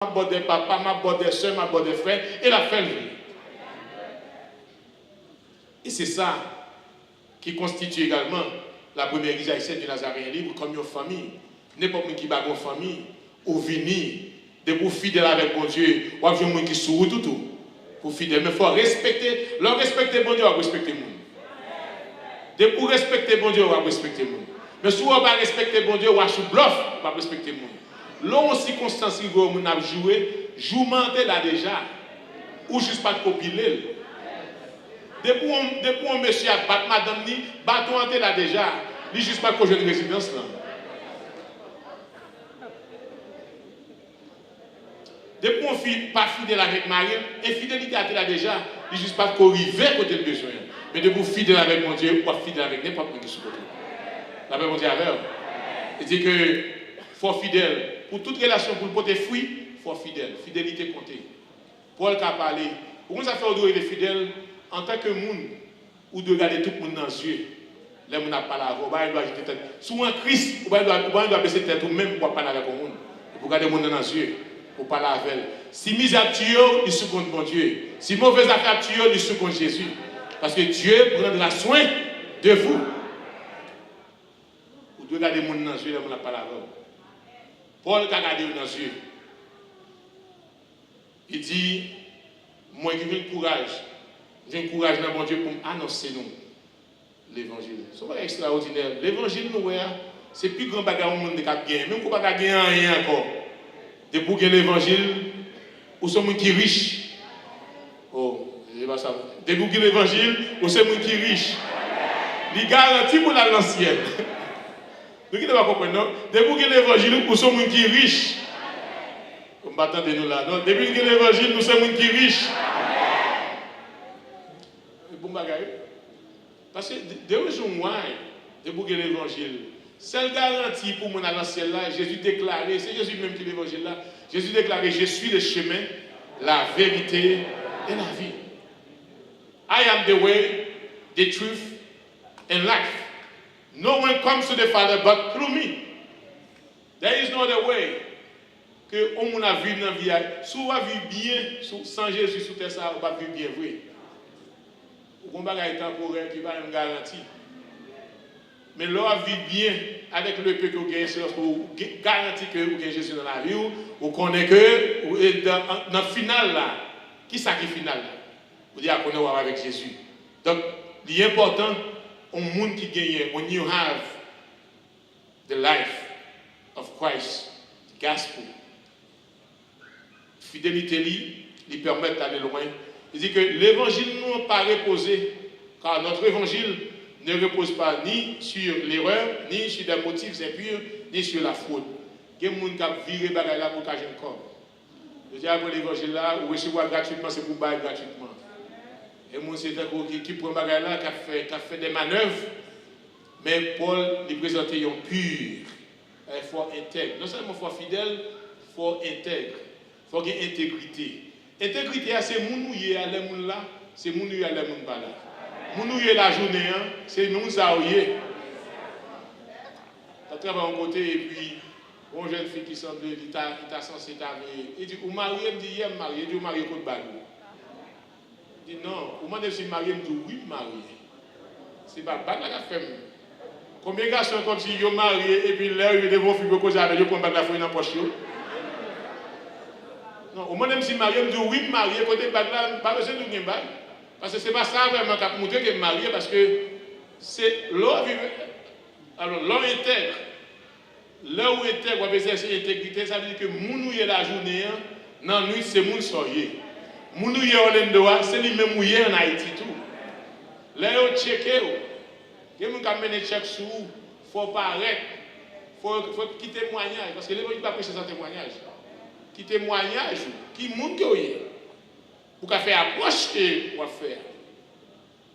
bord des papas, ma bord des soeurs, ma bord des frères, et la fait lui. Et c'est ça qui constitue également la première église haïtienne du Nazaréen libre comme une famille. N'importe qui bat une famille, ou venir, de pour fidèle avec bon Dieu, ou avec un qui sourit tout. Pour fidèle, mais il faut respecter, leur respecter bon Dieu, ou respecter le monde. De pour respecter bon Dieu, ou respecter le monde. Mais si on ne respecter bon Dieu, ou sous bluff, on va respecter le monde. L'homme circonstance où on a joué, joue menté là déjà, ou juste pas de copier. Depuis un monsieur a battu madame ni, battu en là déjà, il juste pas que je résidence là. Depuis un fille pas fidèle avec Marie, infidélité à là déjà, il juste pas qu'on arrive côté le besoin. Mais depuis fidèle avec mon Dieu, ou fidèle avec n'importe qui sur côté. La Bible dit alors, il dit que faut fidèle. Pour toute relation, pour le porter fruit, il faut fidèle. Fidélité comptée. Paul a parlé. Pourquoi ça fait au des fidèles en tant que monde, ou de regarder tout le monde dans les yeux. Là, on n'a pas la voix. On doit jeter tête. Sous un Christ, on doit baisser tête ou même pour parler avec le monde. Pour regarder le monde dans les yeux. Pour parler avec elle. Si misère tue, il se compte bon Dieu. Si mauvaise affaire tue, il se compte Jésus. Parce que Dieu prendra soin de vous. Vous devez regarder le monde dans les yeux, là, on n'a pas la voix. Paul a regardé dans les yeux. Il dit, moi qui veux le courage, j'ai un courage dans mon Dieu pour annoncer nous l'évangile. C'est extraordinaire. L'évangile, nous, c'est plus grand bagage au monde de cap gain. Même qu'on pas gagner rien encore. De pour gagner l'évangile, ou sont gens qui riches. Oh, je pas ça. De pour gagner l'évangile, ou sont gens qui riches. Il garantit pour l'ancienne. Nous qui ne pas comprendre, non? De pour gagner l'évangile, ou sont gens qui riches. Comme battant de nous là, non? Depuis que l'évangile, nous sommes gens qui riches. Bon bagaille. Parce que de raison why de bouger l'évangile. Seule garantie pour mon dans ciel là, Jésus déclaré, c'est Jésus même qui l'évangile là. Jésus déclaré, je suis le chemin, la vérité et la vie. I am the way, the truth and life. No one comes to the Father but through me. There is no other way que on a vu dans la vie. Si on va vivre bien sans Jésus sur terre, ça on va vivre bien vrai. On va gagner temporaire qui va une garantie. Mais l'on vit bien avec le peu que vous gagnez, c'est lorsque vous garantissez que vous gagnez Jésus dans la vie, vous connaissez que dans le final là, qui est ce qui est final là? Vous dites qu'on est avec Jésus. Donc, l'important, au monde qui gagne, when you have the life of Christ, the gospel, fidélité lui permet d'aller loin. Il dit que l'évangile nous pas reposé, car notre évangile ne repose pas ni sur l'erreur, ni sur des motifs impurs, ni sur la fraude. Il y a des gens qui ont viré là pour cacher le corps. Je dis à l'évangile là, ou recevoir gratuitement, c'est pour bailler gratuitement. Et les gens qui prennent là, qui a fait des manœuvres, mais Paul les présente pur. Il faut intègre. Non seulement il faut fidèle, il faut intègre. Il faut qu'il y ait intégrité. Intégrité, c'est mon ouïe à les moun là, c'est mon ouïe à les moun pas là. Mon ouïe la journée, c'est mon ça ouïe. Tu travailles en côté et puis, une jeune fille qui semble, il t'a censé t'amener. Il dit, ou marié, me dit, hier marié, il dit, ou marié contre bagou. Il dit, non, ou m'a dit, si marié, me dit, oui, marié. C'est pas bague la femme. Combien de garçons comme si ils marié et puis là, ils devant faire cause avec eux, pour bague la femme dans la poche. Non, au moins même si marié me dit oui, marié, côté bague là, pas besoin de nous bague. Parce que ce n'est pas ça vraiment qui a montré que marié, parce que c'est l'homme alors l'homme intègre. Là où intègre, on peut dire intégrité, ça veut dire que mon est la journée, non, nous, c'est mon soyez. Mon est en Lendoa, c'est lui-même mouillé en Haïti tout. Là, on check, il y a des gens qui mènent check sur il faut pas arrêter, il faut quitter témoignage, parce que les gens ne peuvent pas prêcher sans témoignage. Qui témoignage, qui montre que vous pour faire approche que vous faire.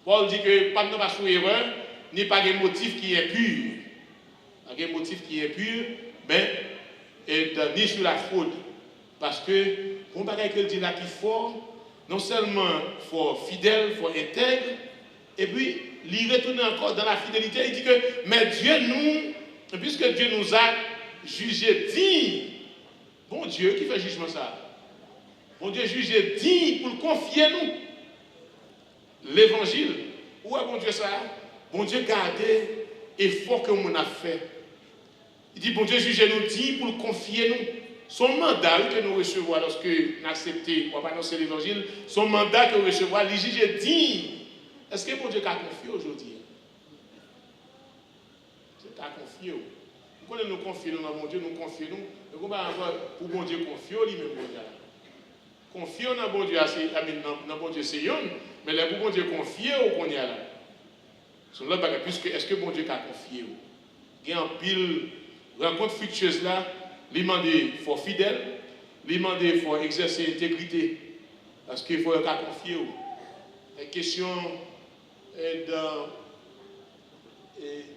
Paul dit que pas de sous erreur, ni pas de motif qui est pur. Pas de motif qui est pur, ben, ni sur la fraude. Parce que, on va dire dit là qu'il faut, non seulement faut fidèle, faut intègre, et puis, il retourne encore dans la fidélité, il dit que, mais Dieu nous, puisque Dieu nous a jugés dignes, Bon Dieu qui fait jugement ça. Bon Dieu juge digne pour confier nous l'évangile. Où est bon Dieu ça? Bon Dieu garder l'effort que nous avons fait. Il dit bon Dieu juge nous digne pour confier nous. Son mandat que nous recevons lorsque nous acceptons pour annoncer l'évangile, son mandat que nous recevons, il juge digne. Est-ce que bon Dieu a confié aujourd'hui? C'est à confier. Quand nous confions dans bon Dieu, nous confions nous. Mais comment pour bon Dieu confier lui-même bon Dieu? Confier dans bon Dieu, dans bon Dieu c'est yon, mais là pour bon Dieu confier au qu'on y a là. C'est l'autre bagage puisque est-ce que bon Dieu a confié? Il y a un pile rencontre fructueuse là, lui demander faut fidèle, lui demander faut exercer l'intégrité parce qu'il faut qu'à confier. La question est dans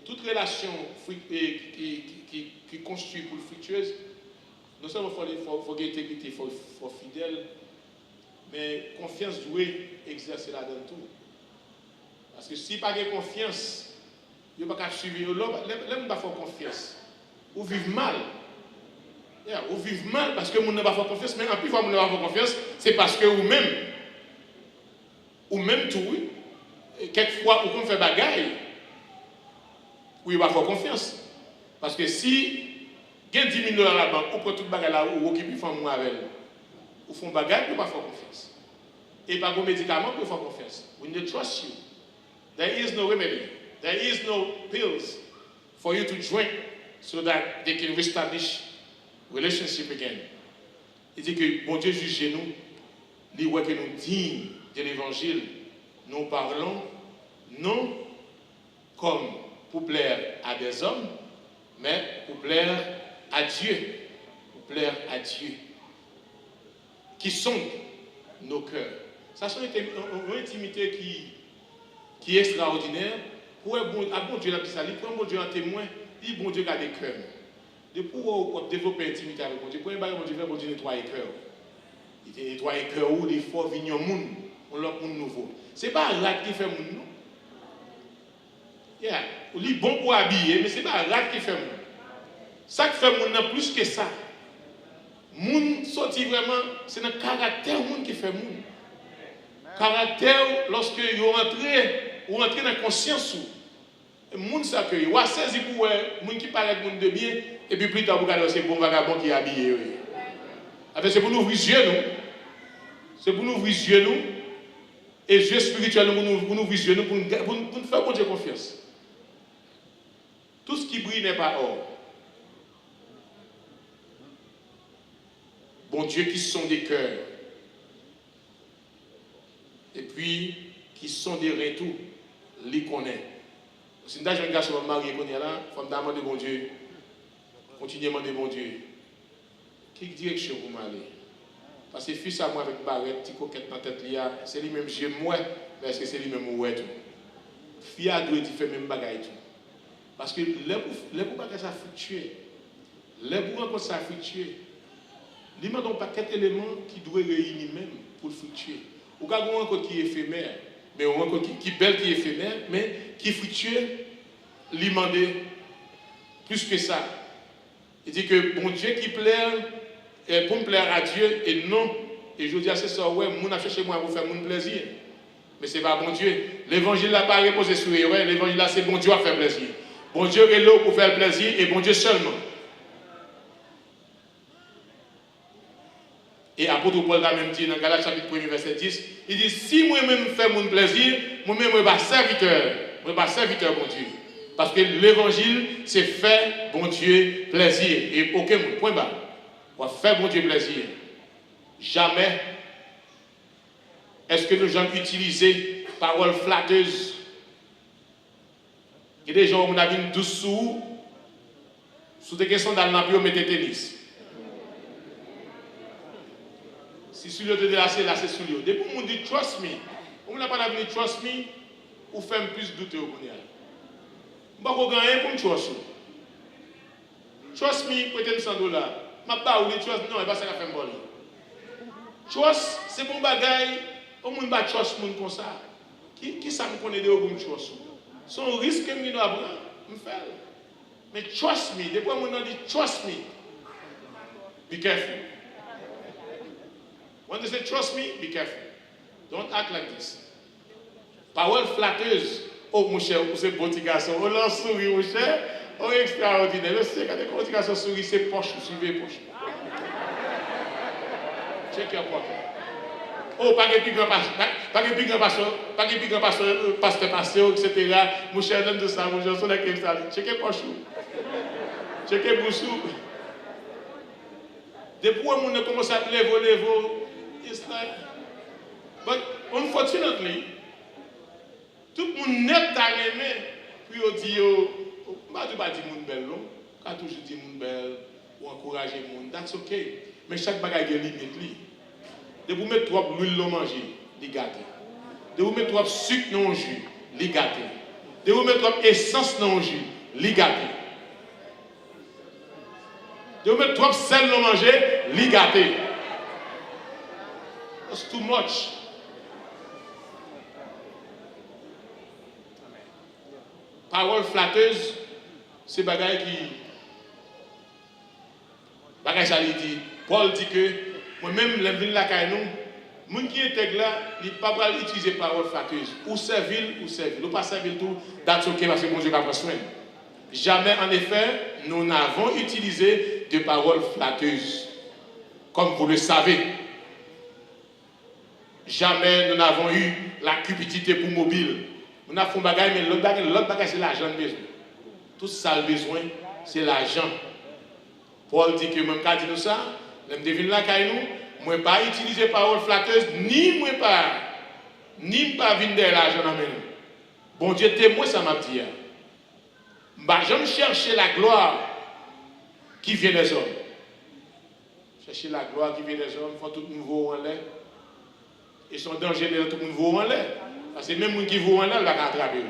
toute relation qui construit pour le fructueuse, non seulement il faut l'intégrité, il faut fidèle, mais confiance doit exercer là-dedans tout. Parce que si pas de confiance, il n'y a pas qu'à suivre. Là, on pas faire confiance. Ou vivre mal. Ou vivre mal parce que on n'a pas fait confiance, mais en plus, on n'a pas fait confiance, c'est parce que ou même tout, quelquefois, on fait bagaille. Ou il va faire confiance. Parce que si il y a 10 000 $ à la banque, ou prend tout le bagage là, ou qui peut faire moi avec elle, ou font bagage, il ne peut pas faire confiance. Et par vos médicaments, il peut faire confiance. We need to trust you. There is no remedy. There is no pills for you to drink so that they can reestablish relationship again. Il dit que bon Dieu juge nous, il voit que nous dignes de l'évangile, nous parlons non comme pour plaire à des hommes, mais pour plaire à Dieu. Pour plaire à Dieu. Qui sonde nos cœurs. Ça, c'est une intimité qui est extraordinaire. Pour un bon Dieu, pour un bon Dieu en témoin, il bon Dieu garde des cœurs. De pour développer l'intimité avec bon Dieu, pour un bon Dieu nettoyer les cœurs. Il nettoie les cœurs où des fois viennent au monde, on leur monde nouveau. Ce n'est pas un rat qui fait le monde, non? Yeah. Il est bon pour habiller, mais ce n'est pas un rat qui fait le monde. Ça qui fait le monde, plus que ça. Le monde sorti vraiment, c'est le caractère du monde qui fait le monde. Caractère, lorsque vous rentrez dans la conscience, le monde s'accueille. Vous avez saisi pour le monde qui parle de monde de bien, et puis plus tard, vous regardez, c'est bon vagabond qui est habillé. C'est pour nous ouvrir les yeux, nous. C'est pour nous ouvrir les yeux, nous. Et les yeux spirituels, pour nous ouvrir les yeux, nous, pour nous faire bon Dieu confiance. Tout ce qui brille n'est pas or. Bon Dieu qui sont des cœurs. Et puis, qui sont des retours, les connaît. Si nous avons un garçon marié qu'on est là, il faut demander bon Dieu. Continuez à demander bon Dieu. Quelle direction vous m'allez? Parce que fils à moi avec barrette, petit coquette dans la tête, c'est lui-même, j'aime moi, mais est-ce que c'est lui-même ouais tout? Fille à deux, il fait même bagaille tout. Parce que les pour pas que ça fluctue, les pour rencontrer ça fluctue, il n'y a pas quatre éléments qui doivent réunir même pour fluctuer. Ou quand on rencontre qui est éphémère, mais on rencontre qui est belle, qui est éphémère, mais qui fluctue, il demande plus que ça. Il dit que bon Dieu qui plaît, pour me plaire à Dieu, et non, et je dis à ce soir, ouais, mon a cherché moi pour faire mon plaisir. Mais ce n'est pas bon Dieu. L'évangile n'a pas reposé sur eux, ouais, l'évangile là, c'est bon Dieu à faire plaisir. Bon Dieu est là pour faire plaisir, et bon Dieu seulement. Et apôtre Paul a même dit dans Galates chapitre 1 verset 10, il dit si moi-même fais mon plaisir, moi-même je suis serviteur, bon Dieu. Parce que l'évangile c'est faire bon Dieu plaisir et aucun point bas. On va faire bon Dieu plaisir. Jamais est-ce que nous allons utiliser paroles flatteuses. Il y a des gens qui ont une douce sous des questions dans le mettez tennis. Si celui de là, c'est sur lui. Depuis qu'on dit trust me, on n'a pas d'avenir trust me, ou fait plus douter au Kounia. Je ne vais pas gagner pour me trust me. Trust me, prêtez-moi 100 $. Je ne vais pas ou trust, non, il va faire un bol. Trust, c'est bon bagaille, on ne peut pas trust moun comme ça. Qui ça me connaît de vous me trust? Son risque que je dois prendre, je fais. Mais trust me, depuis qu'on dit trust me. Be careful. When they say trust me, be careful. Don't act like this. Parole flatteuse. Oh mon cher, c'est beau petit garçon. Oh là, souris mon cher. Oh extraordinaire. Je sais quand les petits garçons sourient, c'est poche. Suivez poche. Check your pocket. Oh, pas de plus grand pasteur, etc. Mon cher, donne de ça, mon cher, sur la crème salée. Checkez poche. Checkez boussou. Depuis où on a commencé à lever, it's like, but unfortunately, tout le monde net à l'aimer, puis on dit, pas dire monde belle, non? Quand toujours dit monde belle, ou encourager monde, that's okay. Mais chaque bagage a une limite. De vous mettre trop d'huile dans manger, les gâter. De vous mettre trop de sucre dans le jus, les gâter. De vous mettre trop d'essence dans le jus, les gâter. De vous mettre trop de sel dans manger, les gâter. That's too much. Parole flatteuse, c'est bagaille qui. Bagaille ça lui dit. Paul dit que moi-même, les villes là, les gens qui étaient là, ils ne peuvent pas utiliser parole flatteuse. Ou servir, ou pas servir tout, that's ok parce que mon Dieu va prendre soin. Jamais, en effet, nous n'avons utilisé de paroles flatteuses. Comme vous le savez. Jamais nous n'avons eu la cupidité pour mobile. Nous avons fait des bagages, mais l'autre bagage, c'est l'argent de besoin. Tout ça, le besoin, c'est l'argent. Paul dit que même quand il dit nous ça, je devine là, moi ne pas utiliser parole flatteuse, ni moi pas vendre l'argent dans mes mains. Bon Dieu témoin, ça m'a dit. Je vais chercher la gloire qui vient des hommes. Chercher la gloire qui vient des hommes, il faut tout nouveau en l'air. Et son danger de tout nouveau en l'air. Parce que même les gens qui vont en l'air, ils vont attraper.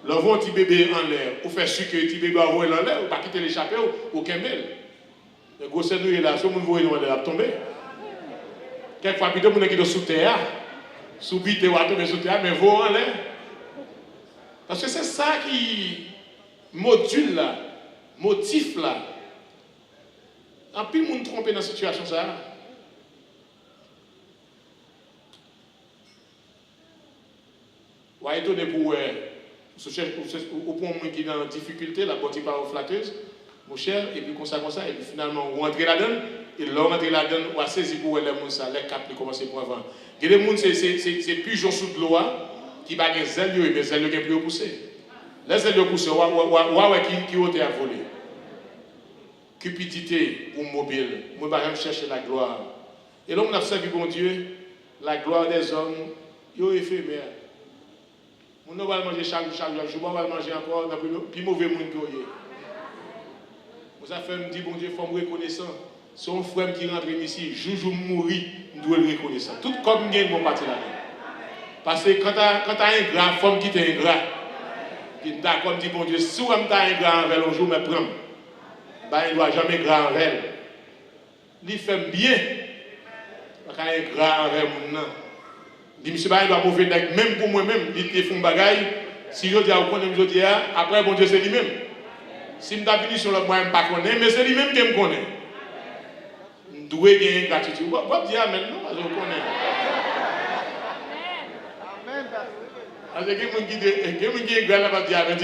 Leur vont un petit bébé en l'air, ou faire sucre, un petit bébé en l'air, ou pas quitter l'échappée, ou Kembel. Le gros c'est nous là, si on voit en l'air, tomber. Quelquefois, plutôt, on est sous terre, sous bite ou à tomber sous terre, mais vont en l'air. Parce que c'est ça qui module là, motif là. En plus, on trompe dans cette situation ça. Ou à étonner pour au point où qui est dans la difficulté, la bonne parole flatteuse, mon cher, et puis comme ça, et puis finalement, on rentre là-dedans, et là, on rentre là-dedans, on a saisi pour les gens, les cap, ils commencent pour avant. Et les gens, c'est pigeon sous de l'eau, qui va gagner zèle, mais zèle qui est plus poussé. Les zèle poussé, qui ont été à voler. Cupidité pour mobile, moi, je vais chercher la gloire. Et là, on a servi bon Dieu, la gloire des hommes, ils sont éphémères. On va manger chaque jour, je vais manger encore, puis mauvais monde que vous avez fait me dire, bon Dieu, il faut me reconnaissant. Son frère qui rentre ici, jour mourir, nous devons le reconnaître. Tout comme gagne mon parti là. Parce que quand tu as un grand femme qui est ingrat, qui d'accord, dit bon Dieu, si tu as un grand envers un jour, mais prends. Il ne doit jamais grand envers. Il fait bien. Quand il est grand envers mon nom. Il dit, monsieur, il doit mauvais même pour moi-même, il fait un bagaille. Si je dis à vous, je dis, après, bon Dieu, c'est lui-même. Si je suis venu sur le moi, je ne pas connais, mais c'est lui-même qui me connaît. Je dois gagner gratitude. Vous pouvez dire Amen, non? Je connais. Amen. Parce que quelqu'un qui est grand, il va dire Amen.